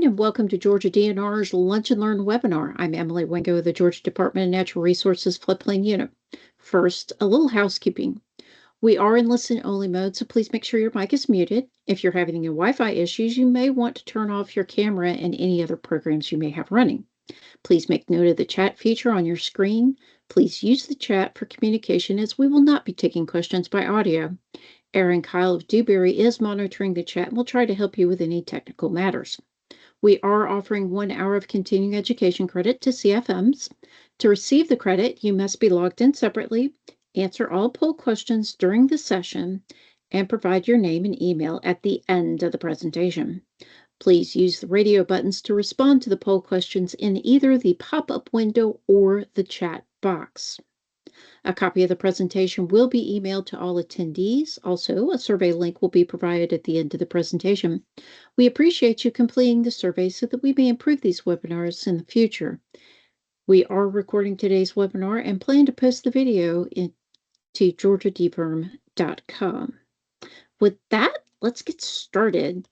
And welcome to Georgia DNR's Lunch and Learn webinar. I'm Emily Wingo of the Georgia Department of Natural Resources Floodplain Unit. First, a little housekeeping. We are in listen-only mode, so please make sure your mic is muted. If you're having any Wi-Fi issues, you may want to turn off your camera and any other programs you may have running. Please make note of the chat feature on your screen. Please use the chat for communication as we will not be taking questions by audio. Aaron Kyle of Dewberry is monitoring the chat and will try to help you with any technical matters. We are offering 1 hour of continuing education credit to CFMs. To receive the credit, you must be logged in separately, answer all poll questions during the session, and provide your name and email at the end of the presentation. Please use the radio buttons to respond to the poll questions in either the pop-up window or the chat box. A copy of the presentation will be emailed to all attendees. Also, a survey link will be provided at the end of the presentation. We appreciate you completing the survey so that we may improve these webinars in the future. We are recording today's webinar and plan to post the video to georgiadberm.com. With that, let's get started.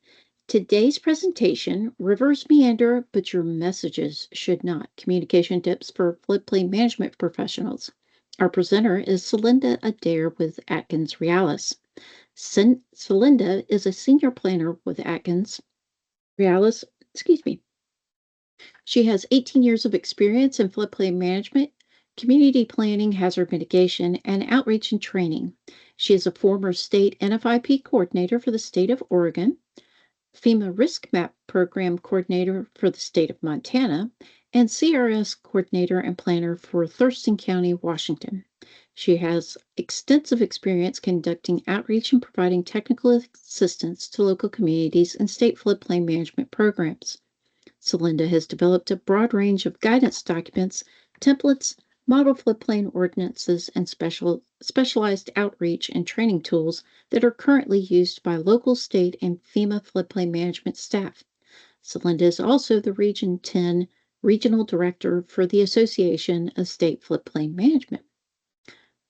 Today's presentation, Rivers Meander, but your messages should not. Communication tips for floodplain management professionals. Our presenter is Celinda Adair with Atkins Realis. Celinda is a senior planner with Atkins Realis. She has 18 years of experience in floodplain management, community planning, hazard mitigation, and outreach and training. She is a former state NFIP coordinator for the state of Oregon, FEMA Risk M.A.P program coordinator for the state of Montana, and CRS coordinator and planner for Thurston County, Washington. She has extensive experience conducting outreach and providing technical assistance to local communities and state floodplain management programs. Celinda has developed a broad range of guidance documents, templates, model floodplain ordinances, and specialized outreach and training tools that are currently used by local, state, and FEMA floodplain management staff. Celinda is also the Region 10 Regional Director for the Association of State Floodplain Management.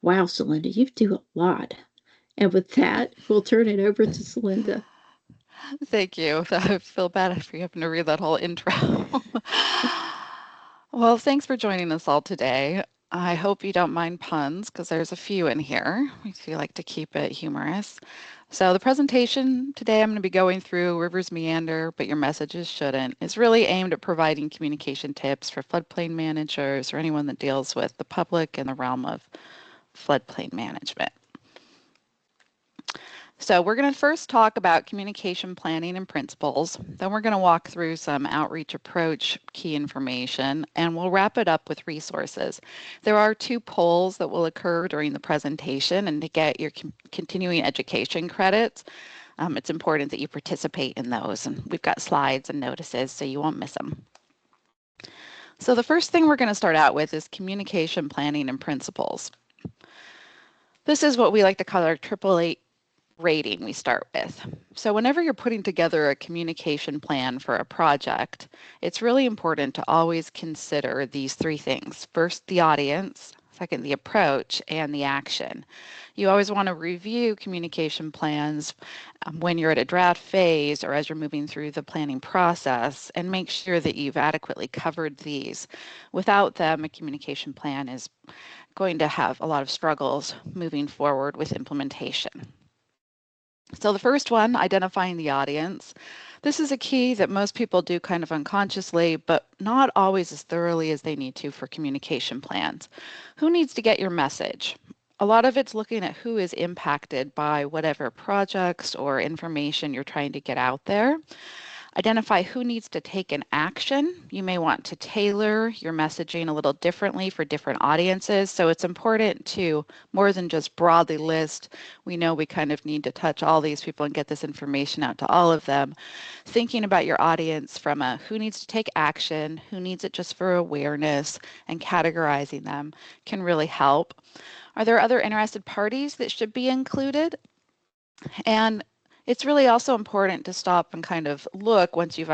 Wow, Celinda, you do a lot. And with that, we'll turn it over to Celinda. Thank you. I feel bad for you having to read that whole intro. Well, thanks for joining us all today. I hope you don't mind puns because there's a few in here. We like to keep it humorous. So the presentation today I'm going to be going through Rivers Meander, but your messages shouldn't. It's really aimed at providing communication tips for floodplain managers or anyone that deals with the public in the realm of floodplain management. So we're going to first talk about communication planning and principles. Then we're going to walk through some outreach approach key information, and we'll wrap it up with resources. There are 2 polls that will occur during the presentation, and to get your continuing education credits, it's important that you participate in those. And we've got slides and notices so you won't miss them. So the first thing we're going to start out with is communication planning and principles. This is what we like to call our AAA rating we start with. So whenever you're putting together a communication plan for a project, it's really important to always consider these 3 things. First, the audience, second, the approach, and the action. You always want to review communication plans when you're at a draft phase or as you're moving through the planning process and make sure that you've adequately covered these. Without them, a communication plan is going to have a lot of struggles moving forward with implementation. So the first one, identifying the audience. This is a key that most people do kind of unconsciously, but not always as thoroughly as they need to for communication plans. Who needs to get your message? A lot of it's looking at who is impacted by whatever projects or information you're trying to get out there. Identify who needs to take an action. You may want to tailor your messaging a little differently for different audiences. So it's important to more than just broadly list. We know we kind of need to touch all these people and get this information out to all of them. Thinking about your audience from a who needs to take action, who needs it just for awareness, and categorizing them can really help. Are there other interested parties that should be included? And it's really also important to stop and kind of look once you've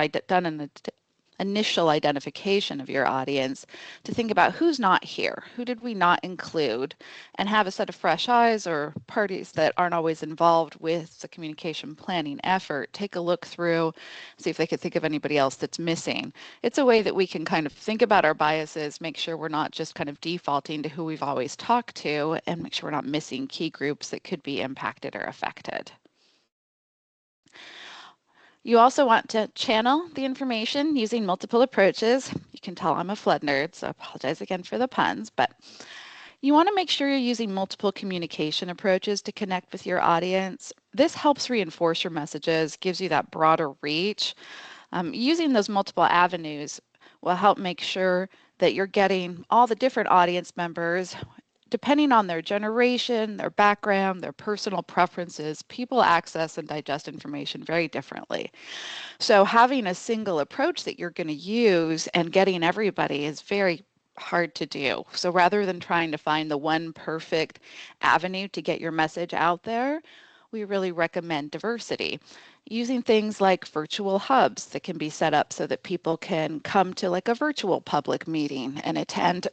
initial identification of your audience to think about who's not here, who did we not include, and have a set of fresh eyes or parties that aren't always involved with the communication planning effort. Take a look through, see if they could think of anybody else that's missing. It's a way that we can kind of think about our biases, make sure we're not just kind of defaulting to who we've always talked to, and make sure we're not missing key groups that could be impacted or affected. You also want to channel the information using multiple approaches. You can tell I'm a flood nerd, so I apologize again for the puns, but you want to make sure you're using multiple communication approaches to connect with your audience. This helps reinforce your messages, gives you that broader reach. Using those multiple avenues will help make sure that you're getting all the different audience members. Depending on their generation, their background, their personal preferences, people access and digest information very differently. So having a single approach that you're going to use and getting everybody is very hard to do. So rather than trying to find the one perfect avenue to get your message out there, we really recommend diversity. Using things like virtual hubs that can be set up so that people can come to like a virtual public meeting and attend,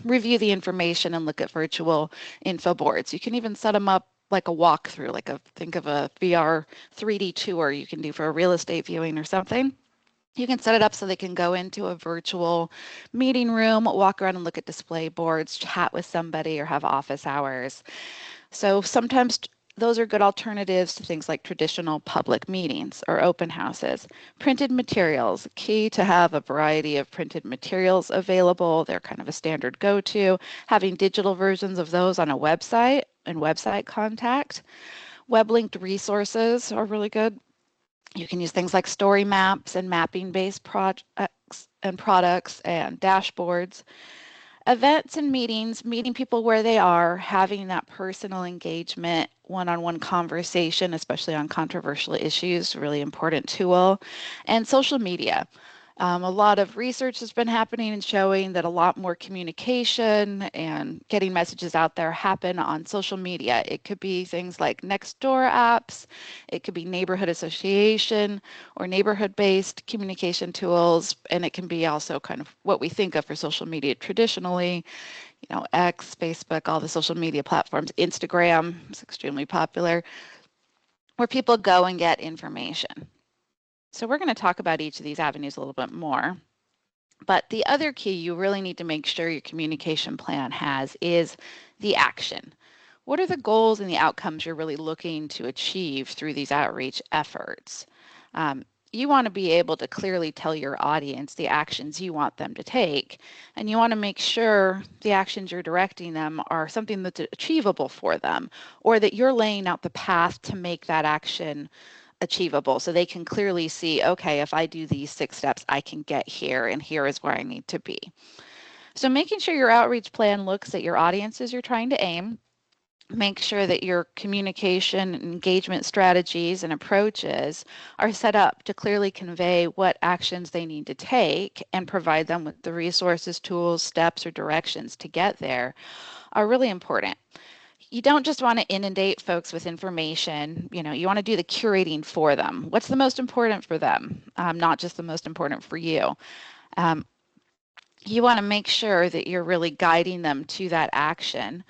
review the information and look at virtual info boards. You can even set them up like a walkthrough, like think of a VR 3D tour you can do for a real estate viewing or something. You can set it up so they can go into a virtual meeting room, walk around and look at display boards, chat with somebody, or have office hours. So sometimes those are good alternatives to things like traditional public meetings or open houses. Printed materials, key to have a variety of printed materials available. They're kind of a standard go-to. Having digital versions of those on a website and website contact. Web-linked resources are really good. You can use things like story maps and mapping-based projects and products and dashboards. Events and meetings, meeting people where they are, having that personal engagement, one-on-one conversation, especially on controversial issues, really important tool. And social media. A lot of research has been happening and showing that a lot more communication and getting messages out there happen on social media. It could be things like next door apps, it could be neighborhood association or neighborhood-based communication tools, and it can be also kind of what we think of for social media traditionally, X, Facebook, all the social media platforms. Instagram is extremely popular, where people go and get information. So we're going to talk about each of these avenues a little bit more. But the other key you really need to make sure your communication plan has is the action. What are the goals and the outcomes you're really looking to achieve through these outreach efforts? You want to be able to clearly tell your audience the actions you want them to take, and you want to make sure the actions you're directing them are something that's achievable for them, or that you're laying out the path to make that action achievable so they can clearly see, okay, if I do these 6 steps, I can get here, and here is where I need to be. So making sure your outreach plan looks at your audiences you're trying to aim, make sure that your communication and engagement strategies and approaches are set up to clearly convey what actions they need to take and provide them with the resources, tools, steps, or directions to get there are really important. You don't just want to inundate folks with information. You want to do the curating for them. What's the most important for them? Not just the most important for you. Um, you want to make sure that you're really guiding them to that action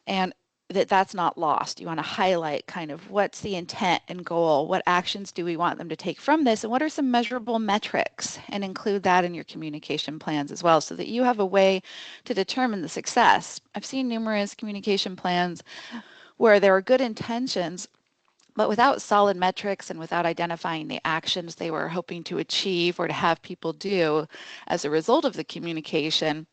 and that's not lost. You want to highlight kind of what's the intent and goal, what actions do we want them to take from this, and what are some measurable metrics, and include that in your communication plans as well so that you have a way to determine the success. I've seen numerous communication plans where there are good intentions, but without solid metrics and without identifying the actions they were hoping to achieve or to have people do as a result of the communication,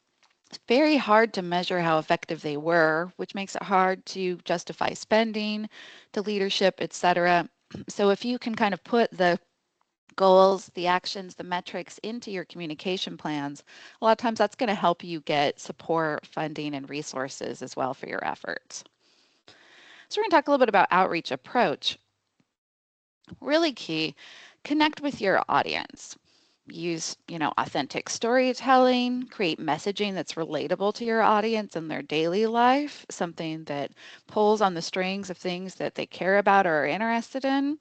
it's very hard to measure how effective they were, which makes it hard to justify spending, to leadership, etc. So if you can kind of put the goals, the actions, the metrics into your communication plans, a lot of times that's going to help you get support, funding, and resources as well for your efforts. So we're going to talk a little bit about outreach approach. Really key, connect with your audience. Use, authentic storytelling, create messaging that's relatable to your audience and their daily life, something that pulls on the strings of things that they care about or are interested in.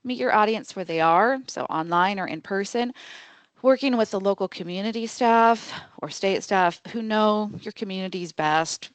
Meet your audience where they are, so online or in person. Working with the local community staff or state staff who know your communities best.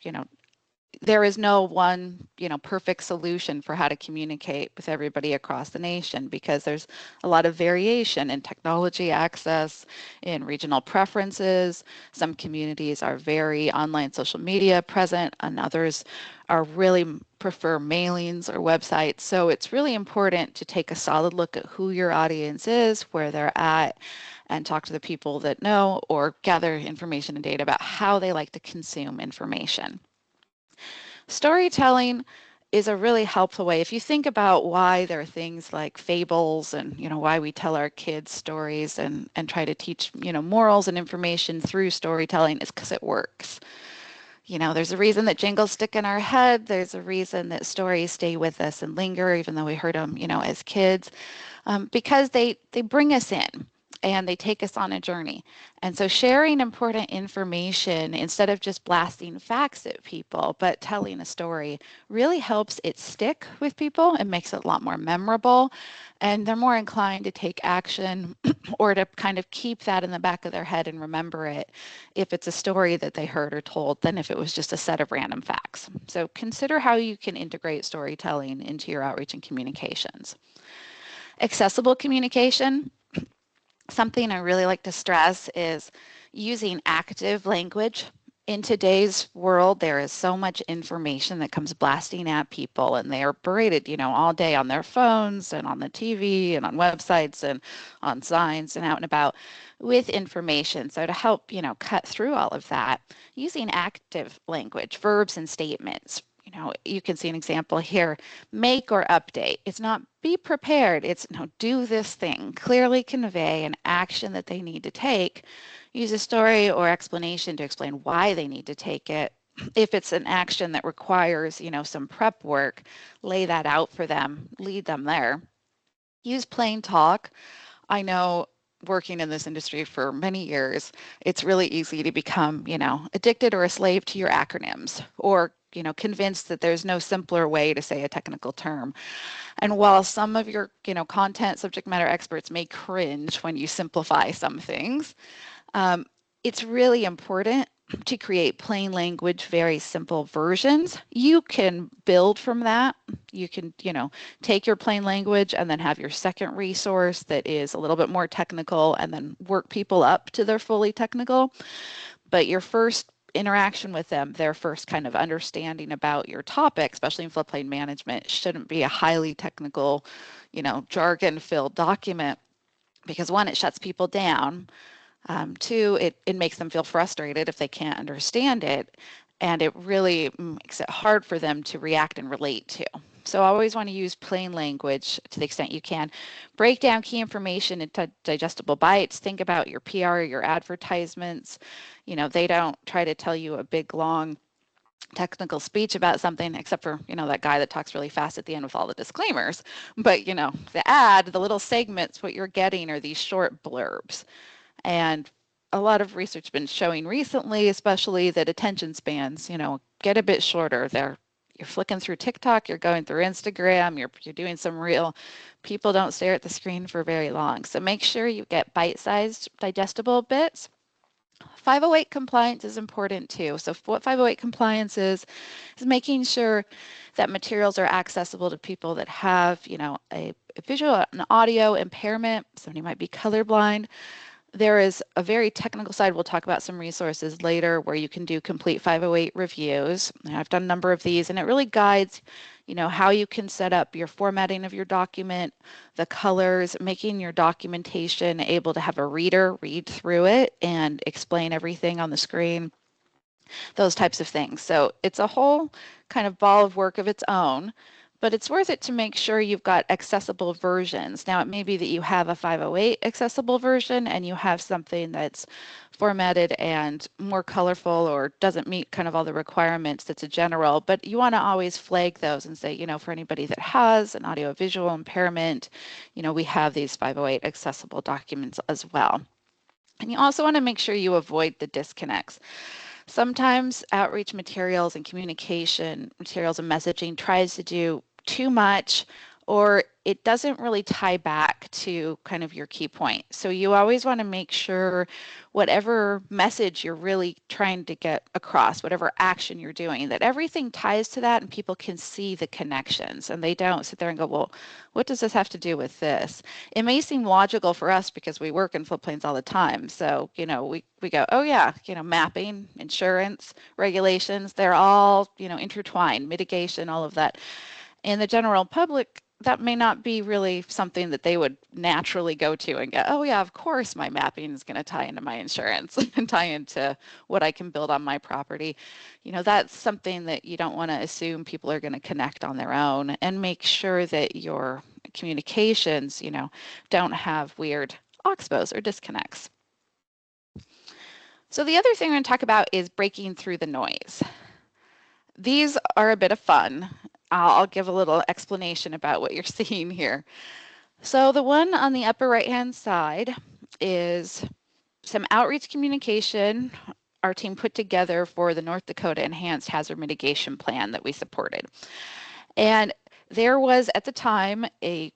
There is no one, perfect solution for how to communicate with everybody across the nation because there's a lot of variation in technology access, in regional preferences. Some communities are very online social media present, and others are really prefer mailings or websites. So it's really important to take a solid look at who your audience is, where they're at, and talk to the people that know or gather information and data about how they like to consume information. Storytelling is a really helpful way. If you think about why there are things like fables and, why we tell our kids stories and try to teach, morals and information through storytelling is because it works. There's a reason that jingles stick in our head. There's a reason that stories stay with us and linger, even though we heard them, as kids, because they bring us in and they take us on a journey. And so sharing important information instead of just blasting facts at people, but telling a story really helps it stick with people and makes it a lot more memorable. And they're more inclined to take action or to kind of keep that in the back of their head and remember it if it's a story that they heard or told than if it was just a set of random facts. So consider how you can integrate storytelling into your outreach and communications. Accessible communication, something I really like to stress is using active language. In today's world, there is so much information that comes blasting at people, and they are berated, all day on their phones and on the TV and on websites and on signs and out and about with information. So to help, cut through all of that, using active language, verbs and statements. You can see an example here. Make or update. It's not be prepared. It's no, do this thing. Clearly convey an action that they need to take. Use a story or explanation to explain why they need to take it. If it's an action that requires, some prep work, lay that out for them, lead them there. Use plain talk. I know working in this industry for many years, it's really easy to become, addicted or a slave to your acronyms or, convinced that there's no simpler way to say a technical term. And while some of your, content subject matter experts may cringe when you simplify some things, um, it's really important to create plain language, very simple versions. You can build from that. You can, take your plain language and then have your second resource that is a little bit more technical and then work people up to their fully technical. But your first interaction with them, their first kind of understanding about your topic, especially in floodplain management, shouldn't be a highly technical, jargon filled document because one, it shuts people down. Two, it makes them feel frustrated if they can't understand it, and it really makes it hard for them to react and relate to. So I always want to use plain language to the extent you can. Break down key information into digestible bites. Think about your PR, your advertisements. They don't try to tell you a big, long technical speech about something except for that guy that talks really fast at the end with all the disclaimers, but the ad, the little segments, what you're getting are these short blurbs. And a lot of research has been showing recently, especially that attention spans, get a bit shorter. You're flicking through TikTok, you're going through Instagram, you're doing some real, people don't stare at the screen for very long. So make sure you get bite-sized, digestible bits. 508 compliance is important too. So what 508 compliance is making sure that materials are accessible to people that have, a visual and audio impairment. Somebody might be colorblind. There is a very technical side. We'll talk about some resources later where you can do complete 508 reviews. I've done a number of these, and it really guides, how you can set up your formatting of your document, the colors, making your documentation able to have a reader read through it and explain everything on the screen, those types of things. So it's a whole kind of ball of work of its own, but it's worth it to make sure you've got accessible versions. Now, it may be that you have a 508 accessible version and you have something that's formatted and more colorful or doesn't meet kind of all the requirements that's a general, but you want to always flag those and say, for anybody that has an audio-visual impairment, we have these 508 accessible documents as well. And you also want to make sure you avoid the disconnects. Sometimes outreach materials and communication materials and messaging tries to do too much, or it doesn't really tie back to kind of your key point. So you always want to make sure whatever message you're really trying to get across, whatever action you're doing, that everything ties to that and people can see the connections and they don't sit there and go, well, what does this have to do with this? It may seem logical for us because we work in floodplains all the time. So, we go, oh yeah, mapping, insurance, regulations, they're all, intertwined, mitigation, all of that. In the general public, that may not be really something that they would naturally go to and go, oh yeah, of course my mapping is going to tie into my insurance and tie into what I can build on my property. That's something that you don't want to assume people are going to connect on their own, and make sure that your communications, don't have weird oxbows or disconnects. So the other thing I'm going to talk about is breaking through the noise. These are a bit of fun. I'll give a little explanation about what you're seeing here. So the one on the upper right-hand side is some outreach communication our team put together for the North Dakota Enhanced Hazard Mitigation Plan that we supported. And there was at the time a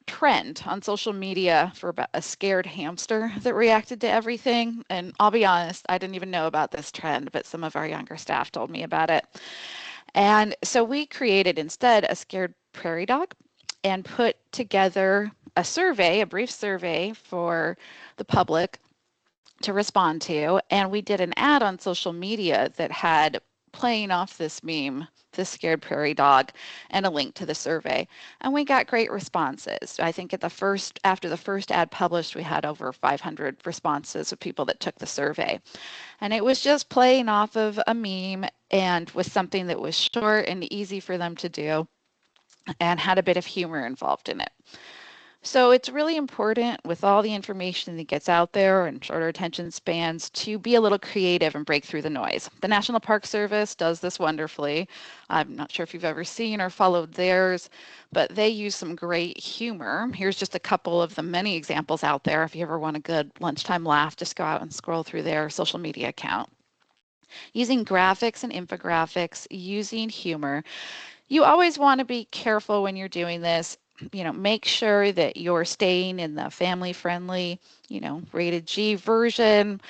trend on social media for about a scared hamster that reacted to everything. And I'll be honest, I didn't even know about this trend, but some of our younger staff told me about it. And so we created instead a scared prairie dog and put together a survey, a brief survey for the public to respond to. And we did an ad on social media that had playing off this meme, this scared prairie dog, and a link to the survey. And we got great responses. I think after the first ad published, we had over 500 responses of people that took the survey. And it was just playing off of a meme and was something that was short and easy for them to do and had a bit of humor involved in it. So it's really important with all the information that gets out there and shorter attention spans to be a little creative and break through the noise. The National Park Service does this wonderfully. I'm not sure if you've ever seen or followed theirs, but they use some great humor. Here's just a couple of the many examples out there. If you ever want a good lunchtime laugh, just go out and scroll through their social media account. Using graphics and infographics, using humor. You always want to be careful when you're doing this. Make sure that you're staying in the family friendly, rated G version.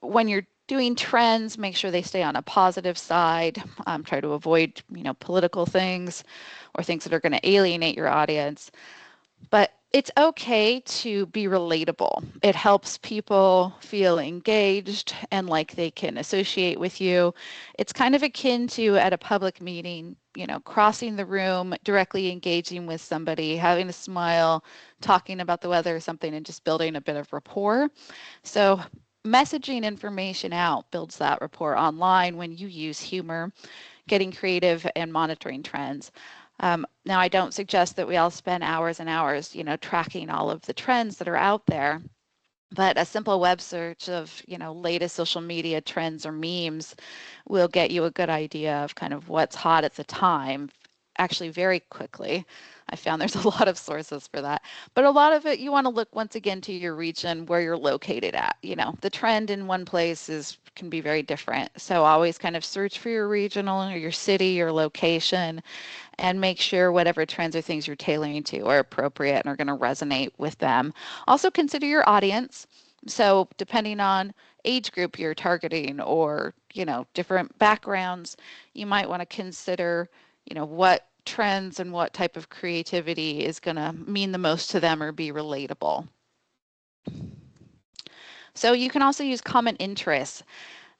When you're doing trends, make sure they stay on a positive side. Try to avoid, political things or things that are going to alienate your audience. But it's okay to be relatable. It helps people feel engaged and like they can associate with you. It's kind of akin to at a public meeting, crossing the room, directly engaging with somebody, having a smile, talking about the weather or something, and just building a bit of rapport. So messaging information out builds that rapport online when you use humor, getting creative and monitoring trends. Now, I don't suggest that we all spend hours and hours, tracking all of the trends that are out there, but a simple web search of, latest social media trends or memes will get you a good idea of kind of what's hot at the time, actually very quickly. I found there's a lot of sources for that, but a lot of it you want to look once again to your region where you're located at. The trend in one place can be very different. So always kind of search for your regional or your city, your location, and make sure whatever trends or things you're tailoring to are appropriate and are going to resonate with them. Also consider your audience. So depending on age group you're targeting or, different backgrounds, you might want to consider, what trends and what type of creativity is going to mean the most to them or be relatable. So you can also use common interests.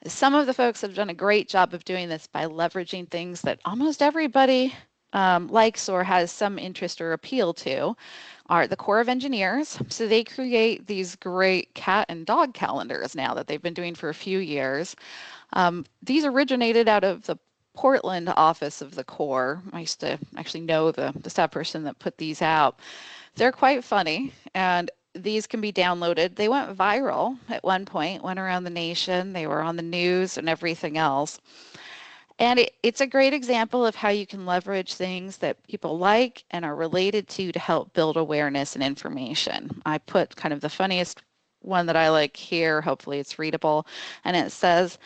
Some of the folks have done a great job of doing this by leveraging things that almost everybody likes or has some interest or appeal to. Are the Corps of Engineers. So they create these great cat and dog calendars now that they've been doing for a few years. These originated out of the Portland office of the Corps. I used to actually know the staff person that put these out. They're quite funny, and these can be downloaded. They went viral at one point, went around the nation. They were on the news and everything else. And it's a great example of how you can leverage things that people like and are related to help build awareness and information. I put kind of the funniest one that I like here. Hopefully it's readable. And it says,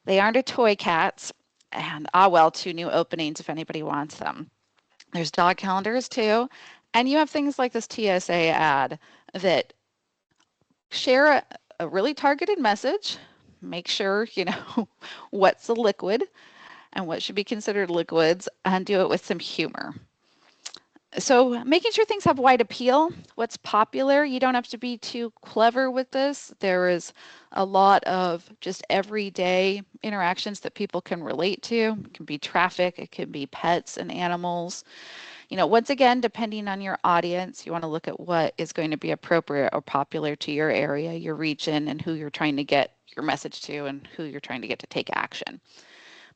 they aren't a toy cats. And well, 2 new openings if anybody wants them. There's dog calendars too. And you have things like this TSA ad that share a really targeted message. Make sure you know what's a liquid and what should be considered liquids, and do it with some humor. So making sure things have wide appeal, what's popular, you don't have to be too clever with this. There is a lot of just everyday interactions that people can relate to. It can be traffic, it can be pets and animals. You know, once again, depending on your audience, you want to look at what is going to be appropriate or popular to your area, your region, and who you're trying to get your message to and who you're trying to get to take action.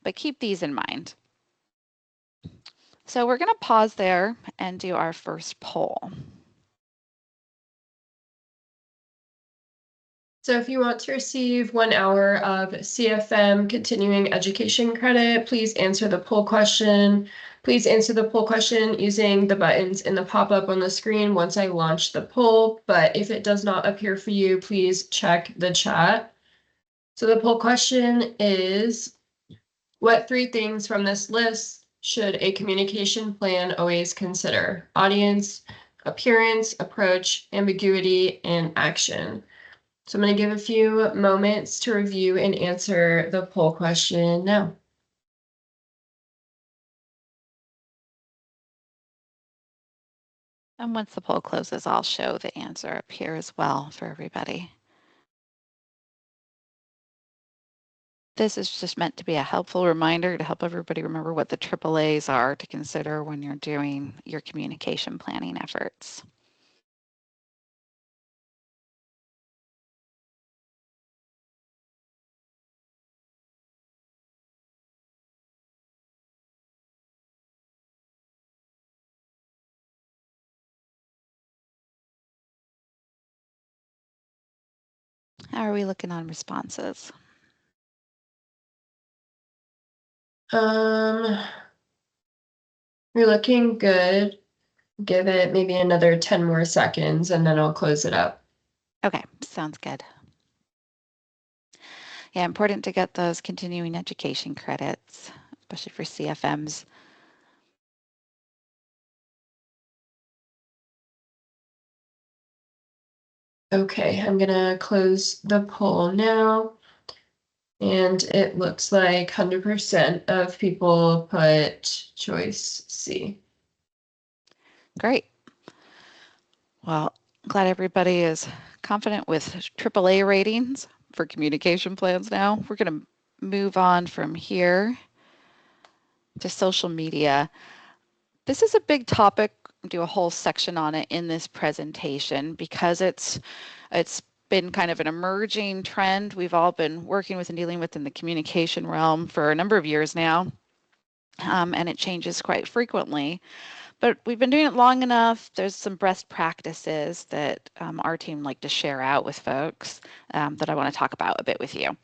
But keep these in mind. So we're going to pause there and do our first poll. So if you want to receive 1 hour of CFM continuing education credit, please answer the poll question. Please answer the poll question using the buttons in the pop-up on the screen once I launch the poll. But if it does not appear for you, please check the chat. So the poll question is, what 3 things from this list should a communication plan always consider? Audience, appearance, approach, ambiguity, and action. So I'm going to give a few moments to review and answer the poll question now. And once the poll closes, I'll show the answer up here as well for everybody. This is just meant to be a helpful reminder to help everybody remember what the AAAs are to consider when you're doing your communication planning efforts. How are we looking on responses? You're looking good. Give it maybe another 10 more seconds and then I'll close it up. Okay, sounds good. Yeah, important to get those continuing education credits, especially for CFMs. Okay, I'm gonna close the poll now. And it looks like 100% of people put choice C. Great. Well, glad everybody is confident with AAA ratings for communication plans now. We're going to move on from here to social media. This is a big topic. I'll do a whole section on it in this presentation because it's been kind of an emerging trend we've all been working with and dealing with in the communication realm for a number of years now, and it changes quite frequently. But we've been doing it long enough. There's some best practices that our team like to share out with folks that I want to talk about a bit with you.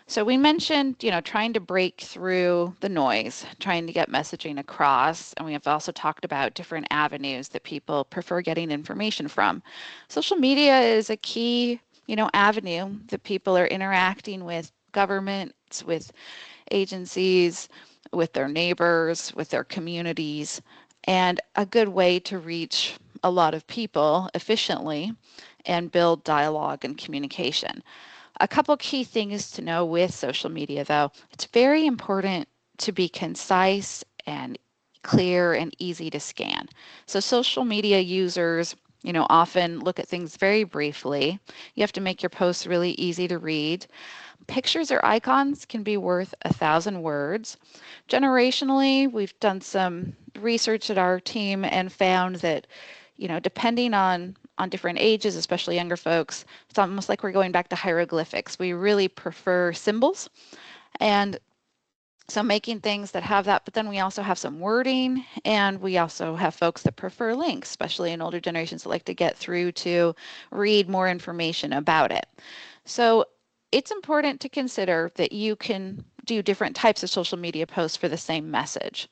So we mentioned, you know, trying to break through the noise, trying to get messaging across, and we have also talked about different avenues that people prefer getting information from. Social media is a key, you know, avenue that people are interacting with governments, with agencies, with their neighbors, with their communities, and a good way to reach a lot of people efficiently and build dialogue and communication. A couple key things to know with social media, though, it's very important to be concise and clear and easy to scan. So social media users, you know, often look at things very briefly. You have to make your posts really easy to read. Pictures or icons can be worth 1,000 words. Generationally, we've done some research at our team and found that, you know, depending on different ages, especially younger folks, it's almost like we're going back to hieroglyphics. We really prefer symbols, and so making things that have that, but then we also have some wording, and we also have folks that prefer links, especially in older generations that like to get through to read more information about it. So it's important to consider that you can do different types of social media posts for the same message.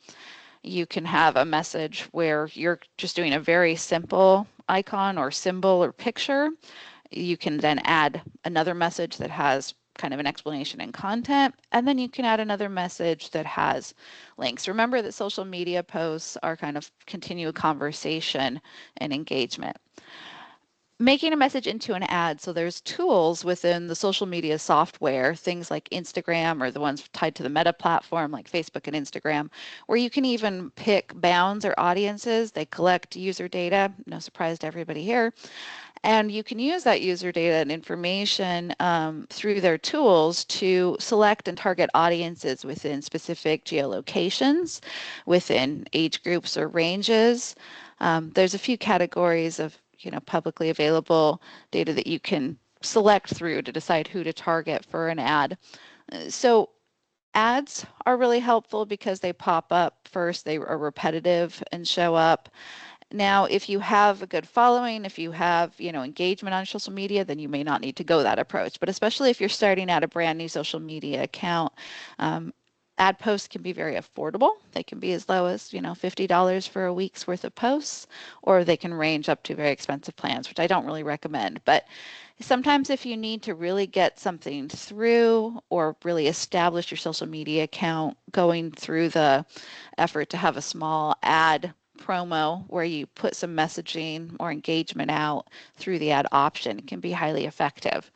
You can have a message where you're just doing a very simple icon or symbol or picture. You can then add another message that has kind of an explanation and content, and then you can add another message that has links. Remember that social media posts are kind of continue conversation and engagement. Making a message into an ad. So there's tools within the social media software, things like Instagram or the ones tied to the Meta platform like Facebook and Instagram, where you can even pick bounds or audiences. They collect user data, no surprise to everybody here. And you can use that user data and information through their tools to select and target audiences within specific geolocations, within age groups or ranges. There's a few categories of publicly available data that you can select through to decide who to target for an ad. So ads are really helpful because they pop up first, they are repetitive and show up. Now, if you have a good following, if you have, engagement on social media, then you may not need to go that approach. But especially if you're starting out a brand new social media account, ad posts can be very affordable. They can be as low as, $50 for a week's worth of posts, or they can range up to very expensive plans, which I don't really recommend. But sometimes if you need to really get something through or really establish your social media account, going through the effort to have a small ad promo where you put some messaging or engagement out through the ad option can be highly effective.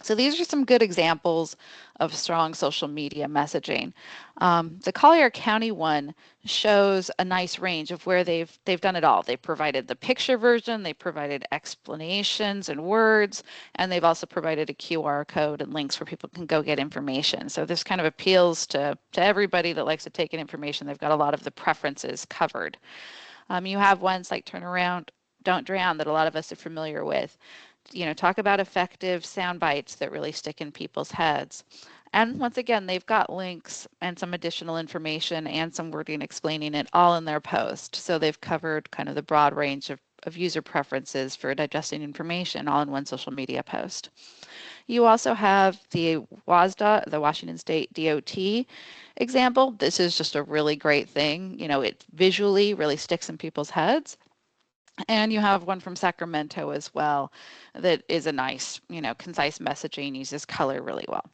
So these are some good examples of strong social media messaging. The Collier County one shows a nice range of where they've done it all. They provided the picture version, they provided explanations and words, and they've also provided a QR code and links where people can go get information. So this kind of appeals to everybody that likes to take in information. They've got a lot of the preferences covered. You have ones like Turn Around, Don't Drown that a lot of us are familiar with. Talk about effective sound bites that really stick in people's heads. And once again, they've got links and some additional information and some wording explaining it all in their post. So they've covered kind of the broad range of user preferences for digesting information all in one social media post. You also have the WASDA, the Washington State DOT example. This is just a really great thing. It visually really sticks in people's heads. And you have one from Sacramento as well that is a nice, concise messaging, uses color really well.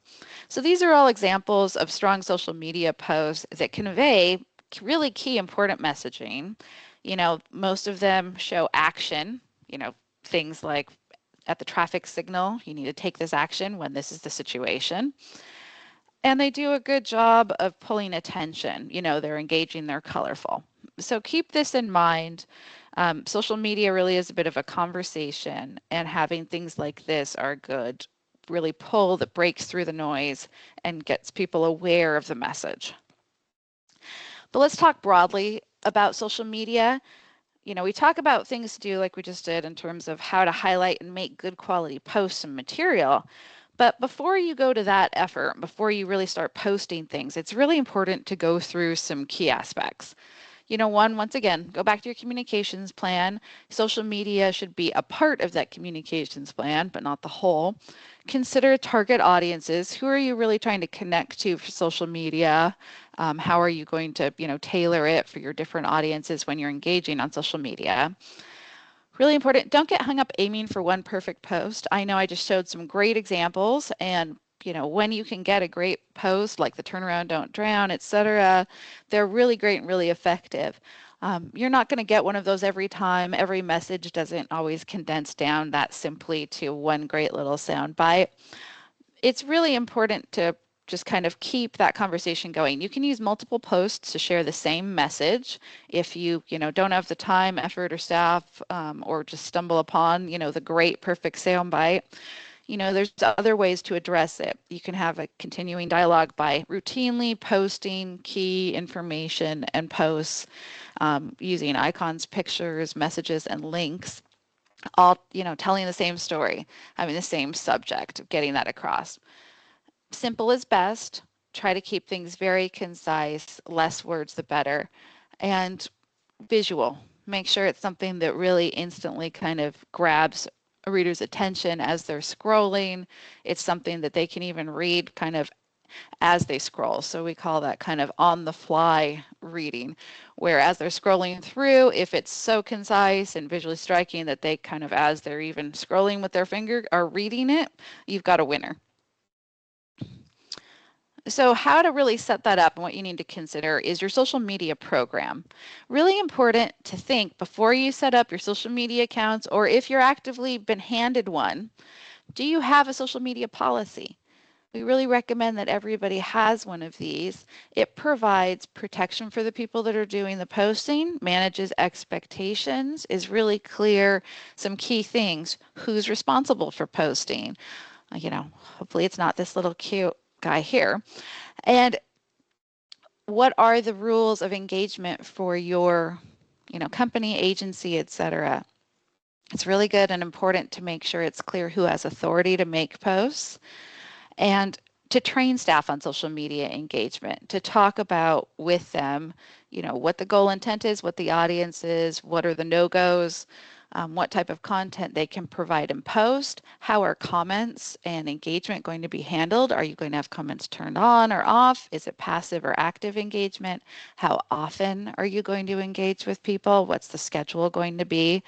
So these are all examples of strong social media posts that convey really key important messaging. Most of them show action, things like at the traffic signal, you need to take this action when this is the situation. And they do a good job of pulling attention. They're engaging, they're colorful. So keep this in mind. Social media really is a bit of a conversation, and having things like this are good, really pull that breaks through the noise and gets people aware of the message. But let's talk broadly about social media. We talk about things to do like we just did in terms of how to highlight and make good quality posts and material. But before you go to that effort, before you really start posting things, it's really important to go through some key aspects. Once again, go back to your communications plan. Social media should be a part of that communications plan, but not the whole. Consider target audiences. Who are you really trying to connect to for social media? How are you going to, tailor it for your different audiences when you're engaging on social media? Really important, don't get hung up aiming for one perfect post. I know I just showed some great examples, and when you can get a great post like the Turn Around, Don't Drown, etc., they're really great and really effective. You're not going to get one of those every time. Every message doesn't always condense down that simply to one great little sound bite. It's really important to just kind of keep that conversation going. You can use multiple posts to share the same message. If you, don't have the time, effort, or staff, or just stumble upon, the great perfect sound bite, there's other ways to address it. You can have a continuing dialogue by routinely posting key information and posts using icons, pictures, messages, and links, all, telling the same story, having the same subject, getting that across. Simple is best. Try to keep things very concise, less words the better, and visual. Make sure it's something that really instantly kind of grabs a reader's attention as they're scrolling. It's something that they can even read kind of as they scroll. So we call that kind of on the fly reading, where as they're scrolling through, if it's so concise and visually striking that they kind of, as they're even scrolling with their finger, are reading it, you've got a winner. So how to really set that up and what you need to consider is your social media program. Really important to think before you set up your social media accounts, or if you're actively been handed one, do you have a social media policy? We really recommend that everybody has one of these. It provides protection for the people that are doing the posting, manages expectations, is really clear, some key things, who's responsible for posting. Hopefully it's not this little cute guy here. And what are the rules of engagement for your, company, agency, etc. It's really good and important to make sure it's clear who has authority to make posts, and to train staff on social media engagement, to talk about with them, what the goal intent is, what the audience is, what are the no-goes, what type of content they can provide and post, how are comments and engagement going to be handled? Are you going to have comments turned on or off? Is it passive or active engagement? How often are you going to engage with people? What's the schedule going to be?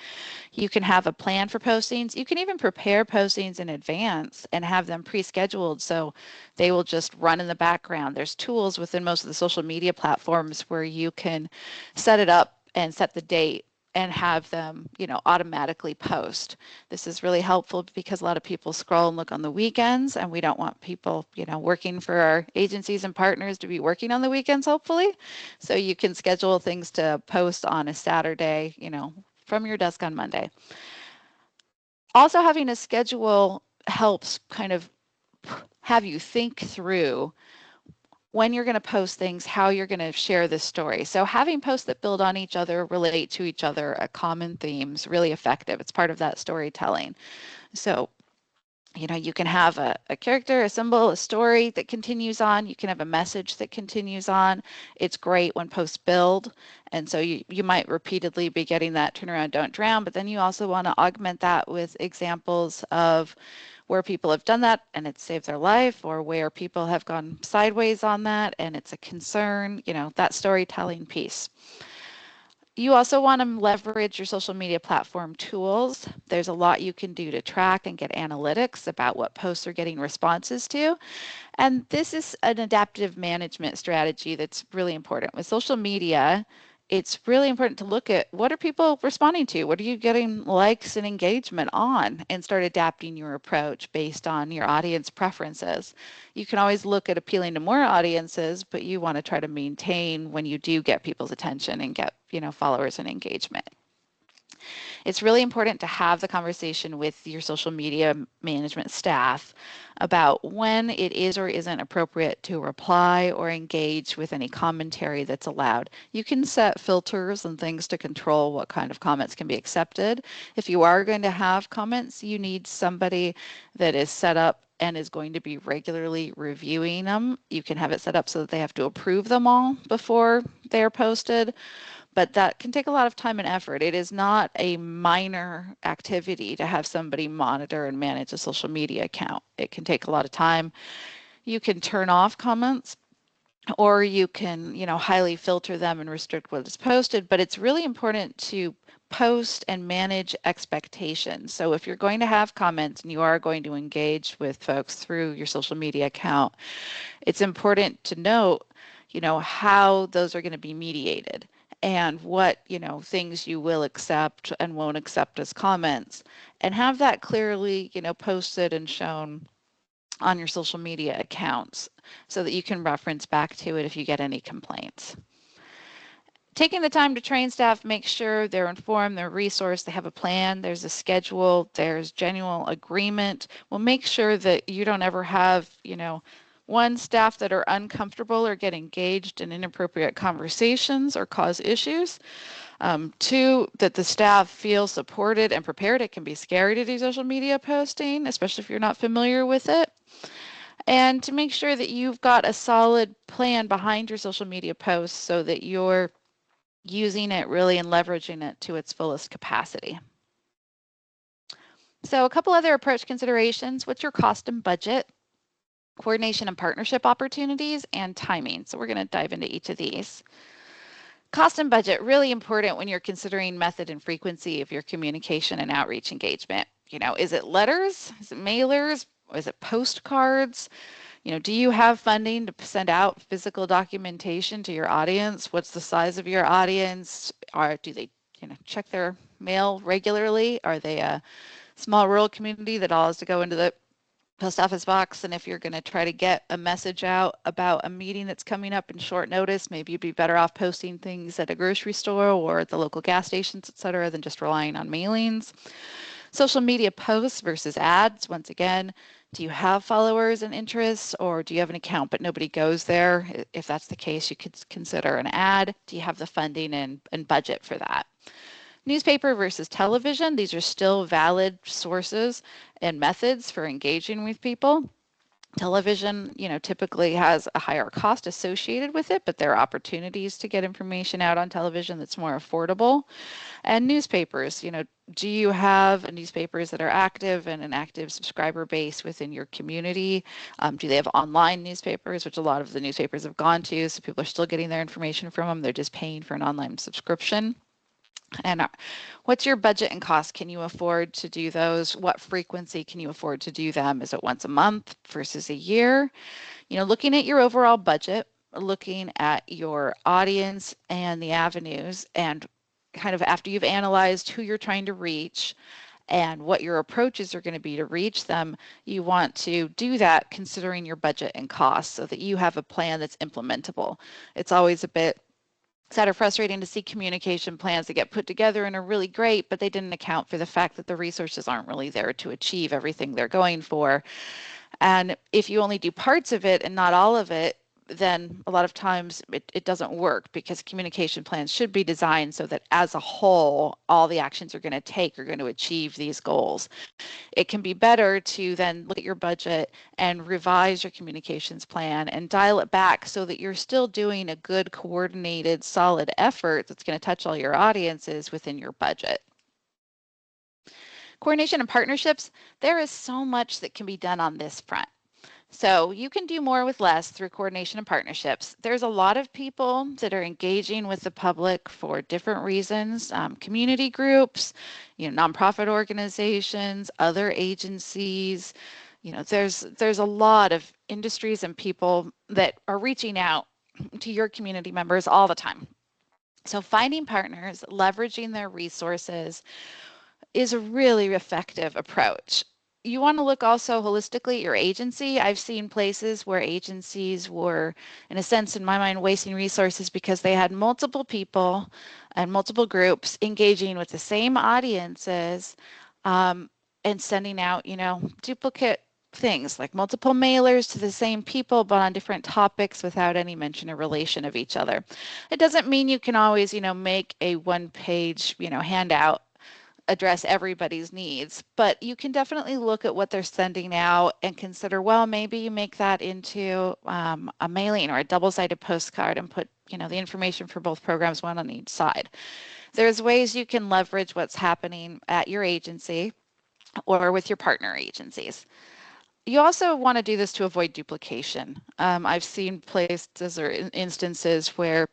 You can have a plan for postings. You can even prepare postings in advance and have them pre-scheduled so they will just run in the background. There's tools within most of the social media platforms where you can set it up and set the date and have them, automatically post. This is really helpful because a lot of people scroll and look on the weekends, and we don't want people, working for our agencies and partners to be working on the weekends, hopefully. So you can schedule things to post on a Saturday, from your desk on Monday. Also, having a schedule helps kind of have you think through when you're going to post things, how you're going to share this story. So having posts that build on each other, relate to each other, a common themes, really effective. It's part of that storytelling. So you can have a character, a symbol, a story that continues on. You can have a message that continues on. It's great when posts build. And so you might repeatedly be getting that turn around, don't drown, but then you also want to augment that with examples of where people have done that and it's saved their life, or where people have gone sideways on that and it's a concern, that storytelling piece. You also want to leverage your social media platform tools. There's a lot you can do to track and get analytics about what posts are getting responses to. And this is an adaptive management strategy that's really important. With social media, it's really important to look at what are people responding to? What are you getting likes and engagement on? And start adapting your approach based on your audience preferences. You can always look at appealing to more audiences, but you want to try to maintain when you do get people's attention and get, followers and engagement. It's really important to have the conversation with your social media management staff about when it is or isn't appropriate to reply or engage with any commentary that's allowed. You can set filters and things to control what kind of comments can be accepted. If you are going to have comments, you need somebody that is set up and is going to be regularly reviewing them. You can have it set up so that they have to approve them all before they're posted, but that can take a lot of time and effort. It is not a minor activity to have somebody monitor and manage a social media account. It can take a lot of time. You can turn off comments, or you can, highly filter them and restrict what is posted, but it's really important to post and manage expectations. So if you're going to have comments and you are going to engage with folks through your social media account, it's important to note, how those are going to be mediated and what, things you will accept and won't accept as comments, and have that clearly, posted and shown on your social media accounts so that you can reference back to it if you get any complaints. Taking the time to train staff, make sure they're informed, they're resourced, they have a plan, there's a schedule, there's genuine agreement. We'll make sure that you don't ever have, one, staff that are uncomfortable or get engaged in inappropriate conversations or cause issues. Two, that the staff feel supported and prepared. It can be scary to do social media posting, especially if you're not familiar with it. And to make sure that you've got a solid plan behind your social media posts so that you're using it really and leveraging it to its fullest capacity. So a couple other approach considerations: what's your cost and budget, coordination and partnership opportunities, and timing. So we're going to dive into each of these. Cost and budget, really important when you're considering method and frequency of your communication and outreach engagement. Is it letters? Is it mailers? Is it postcards? Do you have funding to send out physical documentation to your audience? What's the size of your audience? Or do they, check their mail regularly? Are they a small rural community that all has to go into the post office box? And if you're going to try to get a message out about a meeting that's coming up in short notice, maybe you'd be better off posting things at a grocery store or at the local gas stations, et cetera, than just relying on mailings. Social media posts versus ads. Once again, do you have followers and interests, or do you have an account but nobody goes there? If that's the case, you could consider an ad. Do you have the funding and budget for that? Newspaper versus television. These are still valid sources and methods for engaging with people. Television, typically has a higher cost associated with it, but there are opportunities to get information out on television that's more affordable. And newspapers, do you have newspapers that are active and an active subscriber base within your community? Do they have online newspapers, which a lot of the newspapers have gone to, so people are still getting their information from them. They're just paying for an online subscription. And what's your budget and cost? Can you afford to do those? What frequency can you afford to do them? Is it once a month versus a year? Looking at your overall budget, looking at your audience and the avenues, and kind of after you've analyzed who you're trying to reach and what your approaches are going to be to reach them, you want to do that considering your budget and costs so that you have a plan that's implementable. It's always a bit sad or frustrating to see communication plans that get put together and are really great, but they didn't account for the fact that the resources aren't really there to achieve everything they're going for. And if you only do parts of it and not all of it, then a lot of times it doesn't work, because communication plans should be designed so that as a whole, all the actions you're going to take are going to achieve these goals. It can be better to then look at your budget and revise your communications plan and dial it back so that you're still doing a good, coordinated, solid effort that's going to touch all your audiences within your budget. Coordination and partnerships, there is so much that can be done on this front. So you can do more with less through coordination and partnerships. There's a lot of people that are engaging with the public for different reasons, community groups, nonprofit organizations, other agencies. There's a lot of industries and people that are reaching out to your community members all the time. So finding partners, leveraging their resources is a really effective approach. You want to look also holistically at your agency. I've seen places where agencies were, in a sense, in my mind, wasting resources because they had multiple people and multiple groups engaging with the same audiences, and sending out, duplicate things like multiple mailers to the same people but on different topics without any mention or relation of each other. It doesn't mean you can always, make a one-page, handout address everybody's needs, but you can definitely look at what they're sending out and consider, well, maybe you make that into a mailing or a double-sided postcard and put, the information for both programs, one on each side. There's ways you can leverage what's happening at your agency or with your partner agencies. You also want to do this to avoid duplication. I've seen places or instances where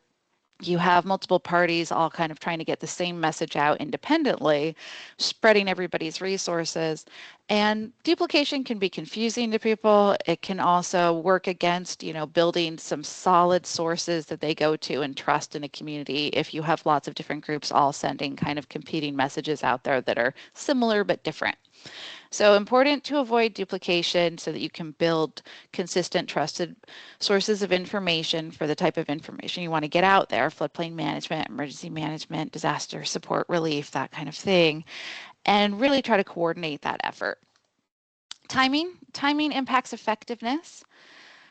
you have multiple parties all kind of trying to get the same message out independently, spreading everybody's resources. And duplication can be confusing to people. It can also work against, building some solid sources that they go to and trust in a community if you have lots of different groups all sending kind of competing messages out there that are similar but different. So important to avoid duplication so that you can build consistent, trusted sources of information for the type of information you want to get out there: floodplain management, emergency management, disaster support relief, that kind of thing, and really try to coordinate that effort. Timing impacts effectiveness.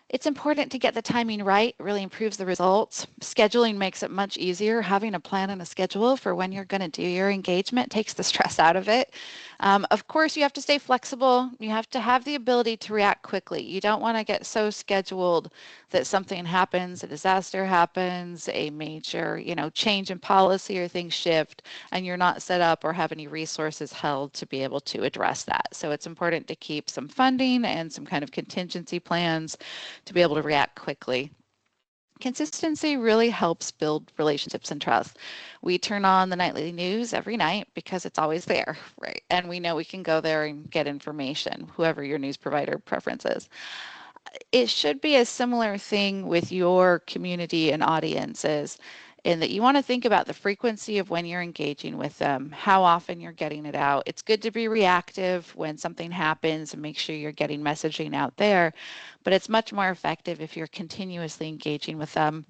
It's important to get the timing right. It really improves the results. Scheduling makes it much easier. Having a plan and a schedule for when you're going to do your engagement takes the stress out of it. Of course, you have to stay flexible. You have to have the ability to react quickly. You don't want to get so scheduled that something happens, a disaster happens, a major, change in policy or things shift, and you're not set up or have any resources held to be able to address that. So it's important to keep some funding and some kind of contingency plans to be able to react quickly. Consistency really helps build relationships and trust. We turn on the nightly news every night because it's always there, right? And we know we can go there and get information, whoever your news provider preference is. it should be a similar thing with your community and audiences, in that you want to think about the frequency of when you're engaging with them, how often you're getting it out. It's good to be reactive when something happens and make sure you're getting messaging out there, but it's much more effective if you're continuously engaging with them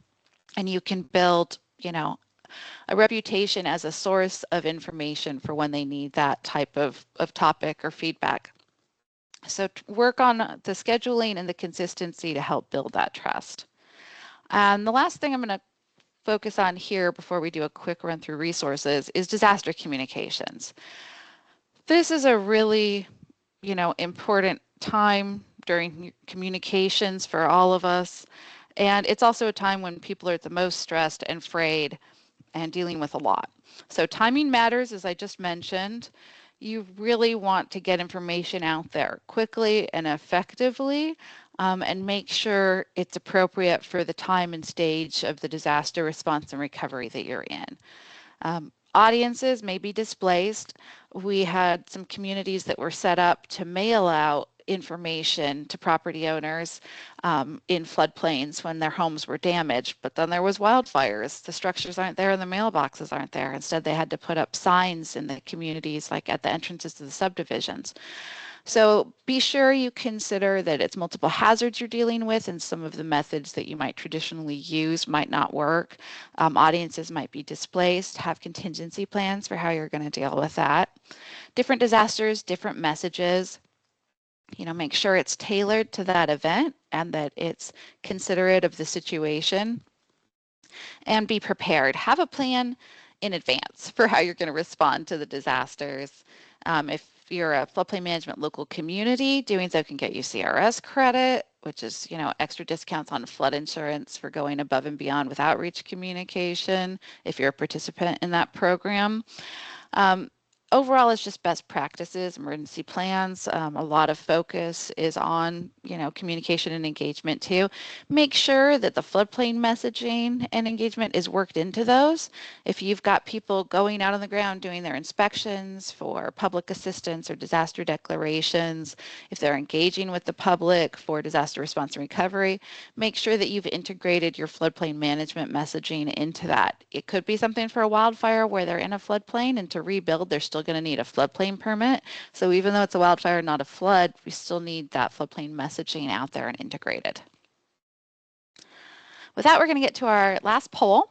and you can build, a reputation as a source of information for when they need that type of topic or feedback. So work on the scheduling and the consistency to help build that trust. And the last thing I'm going to focus on here before we do a quick run through resources is disaster communications. This is a really, important time during communications for all of us. And it's also a time when people are the most stressed and afraid and dealing with a lot. So timing matters, as I just mentioned. You really want to get information out there quickly and effectively, and make sure it's appropriate for the time and stage of the disaster response and recovery that you're in. Audiences may be displaced. We had some communities that were set up to mail out information to property owners in floodplains when their homes were damaged, but then there was wildfires. The structures aren't there and the mailboxes aren't there. Instead, they had to put up signs in the communities, like at the entrances to the subdivisions. So be sure you consider that it's multiple hazards you're dealing with, and some of the methods that you might traditionally use might not work. Audiences might be displaced. Have contingency plans for how you're going to deal with that. Different disasters, different messages. Make sure it's tailored to that event and that it's considerate of the situation. And be prepared. Have a plan in advance for how you're going to respond to the disasters. If you're a floodplain management local community, doing so can get you CRS credit, which is, extra discounts on flood insurance for going above and beyond with outreach communication if you're a participant in that program. Overall, it's just best practices, emergency plans. A lot of focus is on, communication and engagement too. Make sure that the floodplain messaging and engagement is worked into those. If you've got people going out on the ground doing their inspections for public assistance or disaster declarations, if they're engaging with the public for disaster response and recovery, make sure that you've integrated your floodplain management messaging into that. It could be something for a wildfire where they're in a floodplain, and to rebuild, they're still going to need a floodplain permit. So even though it's a wildfire, not a flood, we still need that floodplain messaging out there and integrated. With that, we're going to get to our last poll.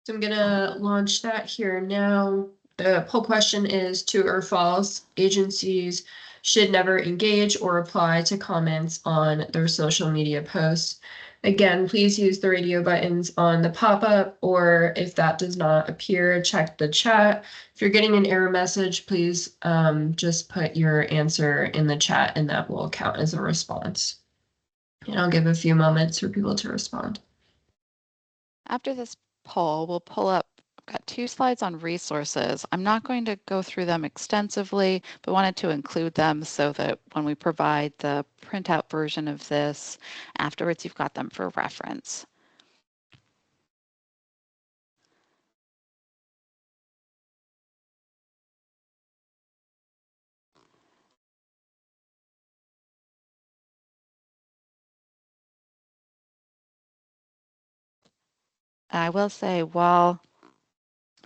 So I'm gonna launch that here now. The poll question is true or false. Agencies should never engage or reply to comments on their social media posts. Again, please use the radio buttons on the pop-up, or if that does not appear, check the chat. If you're getting an error message, please just put your answer in the chat and that will count as a response. And I'll give a few moments for people to respond. After this poll, we'll pull up, I've got 2 slides on resources. I'm not going to go through them extensively, but wanted to include them so that when we provide the printout version of this, afterwards you've got them for reference. I will say, while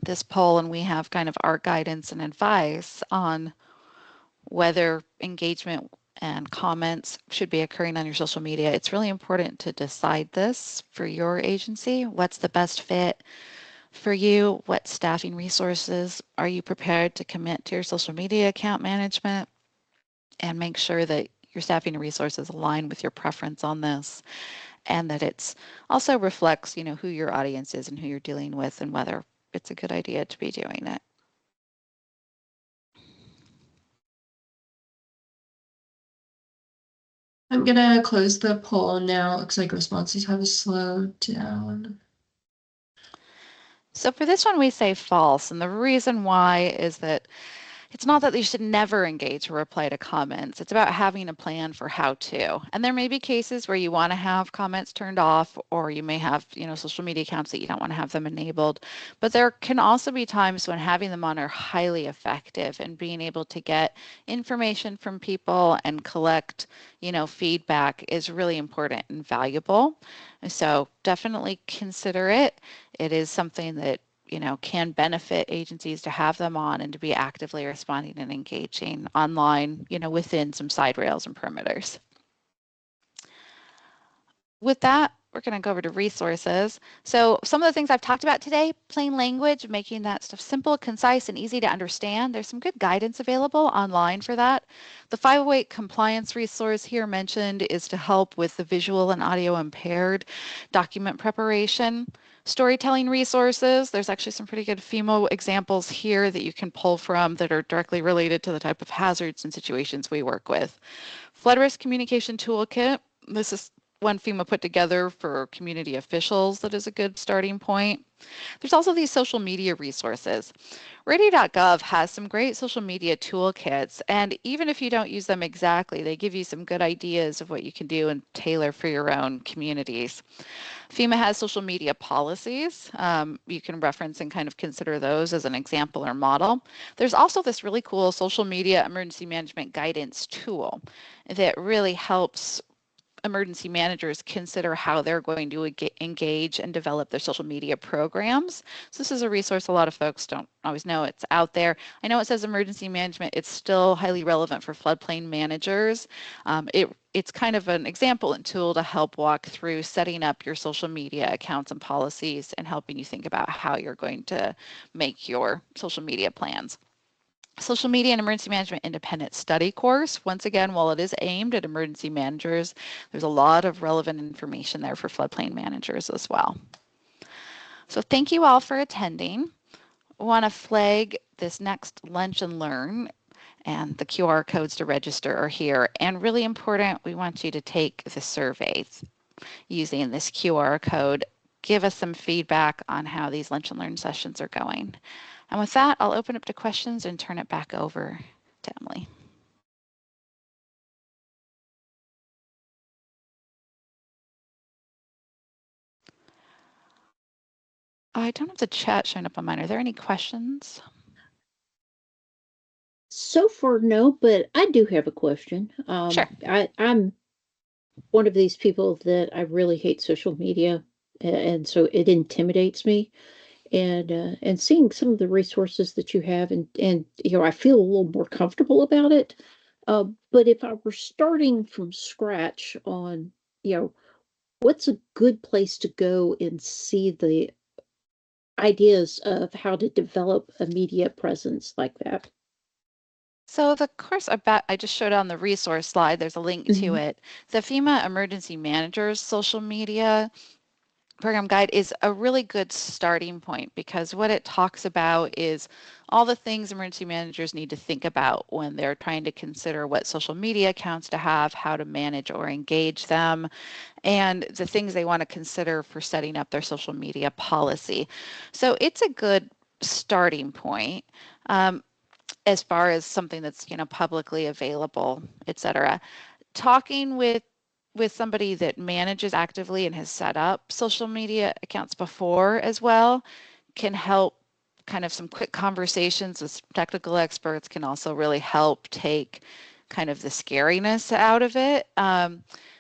this poll and we have kind of our guidance and advice on whether engagement and comments should be occurring on your social media, it's really important to decide this for your agency. What's the best fit for you? What staffing resources are you prepared to commit to your social media account management? And make sure that your staffing and resources align with your preference on this, and that it's also reflects, who your audience is and who you're dealing with and whether it's a good idea to be doing it. I'm gonna close the poll now. Looks like responses have slowed down. So for this one, we say false. And the reason why is that It's not that you should never engage or reply to comments. It's about having a plan for how to. And there may be cases where you want to have comments turned off, or you may have, social media accounts that you don't want to have them enabled. But there can also be times when having them on are highly effective, and being able to get information from people and collect, feedback is really important and valuable. So definitely consider it. It is something that can benefit agencies to have them on and to be actively responding and engaging online, within some side rails and perimeters. With that, we're going to go over to resources. So some of the things I've talked about today, plain language, making that stuff simple, concise, and easy to understand. There's some good guidance available online for that. The 508 compliance resource here mentioned is to help with the visual and audio impaired document preparation. Storytelling resources, there's actually some pretty good FEMA examples here that you can pull from that are directly related to the type of hazards and situations we work with. Flood risk communication toolkit, this is one FEMA put together for community officials that is a good starting point. There's also these social media resources. Radio.gov has some great social media toolkits, and even if you don't use them exactly, they give you some good ideas of what you can do and tailor for your own communities. FEMA has social media policies. You can reference and kind of consider those as an example or model. There's also this really cool social media emergency management guidance tool that really helps emergency managers consider how they're going to engage and develop their social media programs. So this is a resource a lot of folks don't always know it's out there. I know it says emergency management, it's still highly relevant for floodplain managers. It's kind of an example and tool to help walk through setting up your social media accounts and policies and helping you think about how you're going to make your social media plans. Social Media and Emergency Management Independent Study course. Once again, while it is aimed at emergency managers, there's a lot of relevant information there for floodplain managers as well. So thank you all for attending. I want to flag this next Lunch and Learn, and the QR codes to register are here. And really important, we want you to take the survey using this QR code. Give us some feedback on how these Lunch and Learn sessions are going. And with that, I'll open up to questions and turn it back over to Emily. I don't have the chat showing up on mine. Are there any questions? So far, no, but I do have a question. Sure. I'm one of these people that I really hate social media, and so it intimidates me. And seeing some of the resources that you have, and I feel a little more comfortable about it. But if I were starting from scratch on, what's a good place to go and see the ideas of how to develop a media presence like that? So the course I just showed on the resource slide, there's a link to it. The FEMA Emergency Managers Social Media Program Guide is a really good starting point, because what it talks about is all the things emergency managers need to think about when they're trying to consider what social media accounts to have, how to manage or engage them, and the things they want to consider for setting up their social media policy. So it's a good starting point. As far as something that's publicly available, etc. Talking with somebody that manages actively and has set up social media accounts before as well can help. Kind of some quick conversations with technical experts can also really help take kind of the scariness out of it.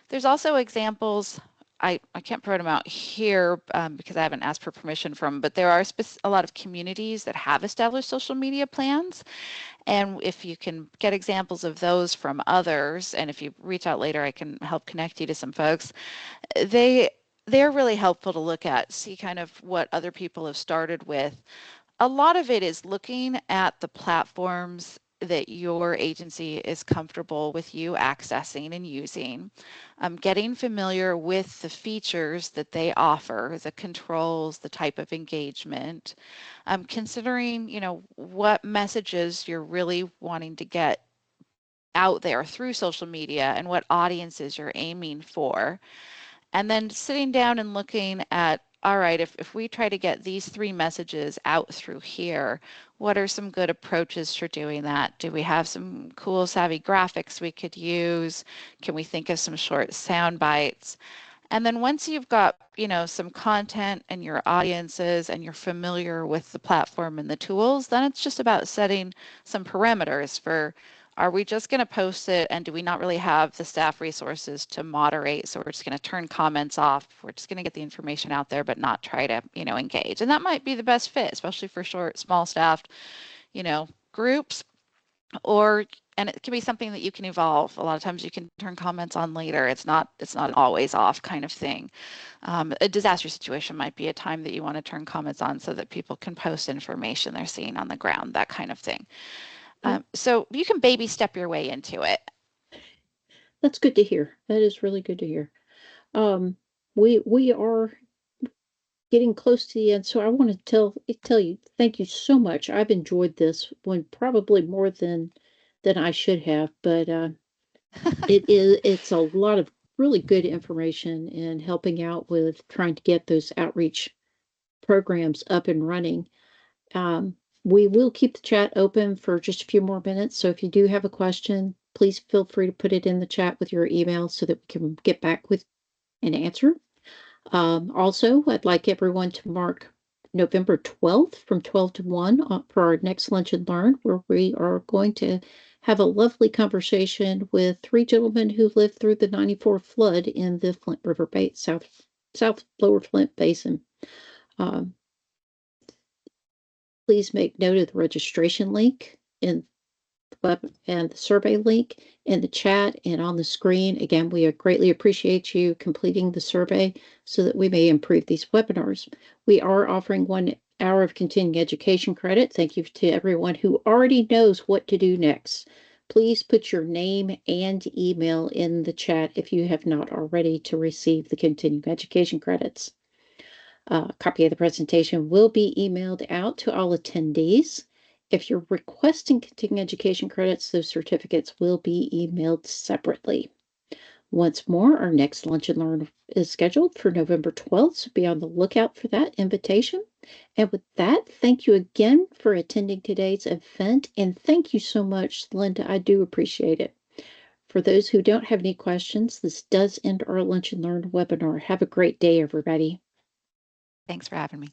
There's also examples. I can't put them out here because I haven't asked for permission from, but there are a lot of communities that have established social media plans. And if you can get examples of those from others, and if you reach out later, I can help connect you to some folks. They're really helpful to look at, see kind of what other people have started with. A lot of it is looking at the platforms that your agency is comfortable with you accessing and using, getting familiar with the features that they offer, the controls, the type of engagement, considering, what messages you're really wanting to get out there through social media and what audiences you're aiming for. And then sitting down and looking at all right, if we try to get these 3 messages out through here, what are some good approaches for doing that? Do we have some cool savvy graphics we could use? Can we think of some short sound bites? And then once you've got, some content and your audiences and you're familiar with the platform and the tools, then it's just about setting some parameters for, are we just going to post it and do we not really have the staff resources to moderate? So we're just going to turn comments off. We're just going to get the information out there, but not try to, engage. And that might be the best fit, especially for short, small staffed, groups. And it can be something that you can evolve. A lot of times you can turn comments on later. It's not an always off kind of thing. A disaster situation might be a time that you want to turn comments on so that people can post information they're seeing on the ground, that kind of thing. So you can baby step your way into it. That's good to hear. That is really good to hear. We are getting close to the end, so I want to tell you thank you so much. I've enjoyed this one probably more than I should have, but it's a lot of really good information and helping out with trying to get those outreach programs up and running. We will keep the chat open for just a few more minutes, so if you do have a question, please feel free to put it in the chat with your email so that we can get back with an answer. Also, I'd like everyone to mark November 12th from 12 to 1 for our next Lunch and Learn, where we are going to have a lovely conversation with 3 gentlemen who lived through the 94 flood in the Flint River South Lower Flint Basin. Please make note of the registration link in and the survey link in the chat and on the screen. Again, we greatly appreciate you completing the survey so that we may improve these webinars. We are offering 1 hour of continuing education credit. Thank you to everyone who already knows what to do next. Please put your name and email in the chat if you have not already to receive the continuing education credits. A copy of the presentation will be emailed out to all attendees. If you're requesting continuing education credits, those certificates will be emailed separately. Once more, our next Lunch and Learn is scheduled for November 12th, so be on the lookout for that invitation. And with that, thank you again for attending today's event, and thank you so much, Linda. I do appreciate it. For those who don't have any questions, this does end our Lunch and Learn webinar. Have a great day, everybody. Thanks for having me.